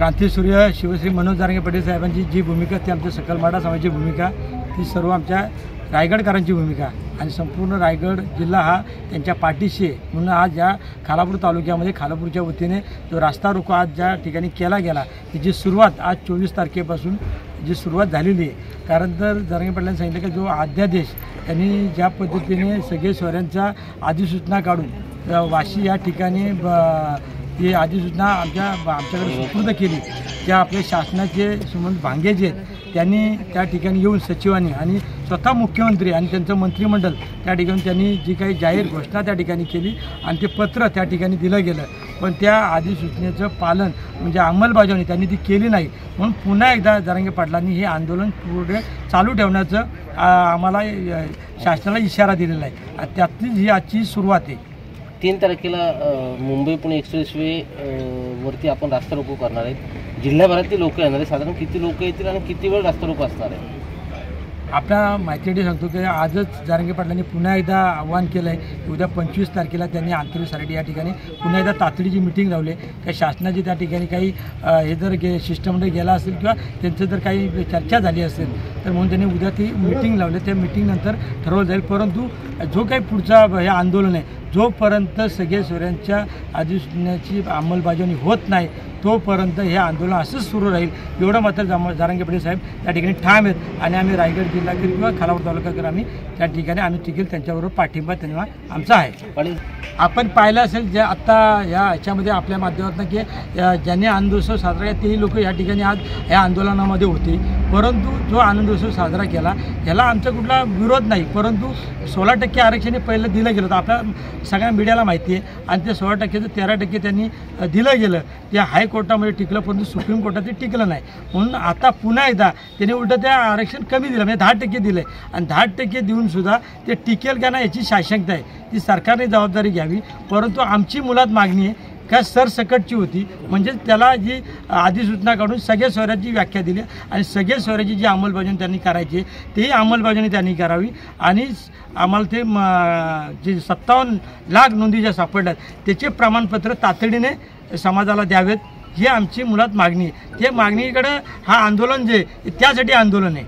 क्रांतीसूर्य शिवश्री मनोज जरांगे पाटील साहेबांची जी भूमिका ती आमच्या सकल मराठा समाजाची भूमिका ती सर्व आमच्या रायगडकरांची भूमिका आणि संपूर्ण रायगड जिल्हा हा त्यांच्या पाठीशी आहे। म्हणून आज या खालापूर तालुक्यामध्ये खालापूरच्या वतीने जो रास्ता रोको आज ज्या ठिकाणी केला गेला त्याची सुरुवात आज 24 तारखेपासून जी सुरुवात झालेली आहे। कारण तर जरांगे पाटलांनी सांगितलं की जो अध्यादेश त्यांनी ज्या पद्धतीने सगळे शहरांचा अधिसूचना काढून वाशी या ठिकाणी ही अधिसूचना आमच्याकडे सुपूर्द केली, त्या आपल्या शासनाचे सुमंत भांगे जे त्यांनी त्या ठिकाणी येऊन सचिवांनी आणि स्वतः मुख्यमंत्री आणि त्यांचं मंत्रिमंडळ त्या ठिकाणी त्यांनी जी काही जाहीर घोषणा त्या ठिकाणी केली आणि ते पत्र त्या ठिकाणी दिलं गेलं, पण त्या अधिसूचनेचं पालन म्हणजे अंमलबजावणी त्यांनी ती केली नाही। म्हणून पुन्हा एकदा जरांगे पाटलांनी हे आंदोलन पुढे चालू ठेवण्याचं आम्हाला शासनाला इशारा दिलेला आहे। त्यातलीच ही आजची सुरुवात आहे। 3 तारखेला मुंबई पुणे एक्सप्रेसवे वरती आपण रास्ता रोको करणार आहेत। जिल्ह्याभरातील लोक येणार आहेत, साधारण किती लोक येतील आणि किती वेळ रास्ता रोको असणार आहे? आपल्या माहितीसाठी सांगतो की आजच जरांगे पाटलांनी पुन्हा एकदा आव्हान केलं आहे। उद्या 25 तारखेला त्यांनी आंतरराष्ट्रीय या ठिकाणी पुन्हा एकदा तातडीची मीटिंग लावली की शासनाची त्या ठिकाणी काही हे जर शिष्टमंडळ गेला असेल किंवा त्यांचं जर काही चर्चा झाली असेल तर म्हणून त्यांनी उद्या ती मीटिंग लावली। त्या मीटिंगनंतर ठरवलं जाईल। परंतु जो काही पुढचा हे आंदोलन आहे जोपर्यंत सगळे सोयऱ्यांच्या अधिसूचनेची अंमलबजावणी होत नाही तोपर्यंत हे आंदोलन असंच सुरू राहील, एवढं मात्र जरांगे पाटील साहेब त्या ठिकाणी ठाम आहेत। आणि आम्ही रायगड जिल्हाकर किंवा खालापूर तालुक्याकर आम्ही त्या ठिकाणी आम्ही टिकेल त्यांच्याबरोबर पाठिंबा त्यांना आमचा आहे। आपण पाहिलं असेल जे आत्ता याच्यामध्ये आपल्या माध्यमातून की ज्यांनी आनंदोत्सव साजरा केला तेही लोक या ठिकाणी आज या आंदोलनामध्ये होते, परंतु जो आनंदोत्सव साजरा केला याला आमचा कुठला विरोध नाही। परंतु 16% आरक्षण हे पहिलं दिलं गेलं होतं, आपल्या सगळ्या मीडियाला माहिती आहे। आणि ते 16%चं 13% त्यांनी दिलं गेलं, ते हायकोर्टामध्ये टिकलं परंतु सुप्रीम कोर्टात ते टिकलं नाही। म्हणून आता पुन्हा एकदा त्यांनी उलटं ते आरक्षण कमी दिलं, म्हणजे 10% दिलं आहे। आणि 10% देऊनसुद्धा ते टिकेल का नाही याची साशंकता आहे, ती सरकारने जबाबदारी घ्यावी। परंतु आमची मुळात मागणी आहे का सरसकटची होती, म्हणजे त्याला जी अधिसूचना काढून सगळ्या शहराची व्याख्या दिली आणि सगळ्या शहराची जी अंमलबजावणी त्यांनी करायची तेही अंमलबजावणी त्यांनी करावी। आणि आम्हाला ते जे 57 लाख नोंदी ज्या सापडल्यात त्याचे प्रमाणपत्र तातडीने समाजाला द्यावेत, ही आमची मुळात मागणी आहे। ते मागणीकडे हा आंदोलन जे त्यासाठी आंदोलन आहे।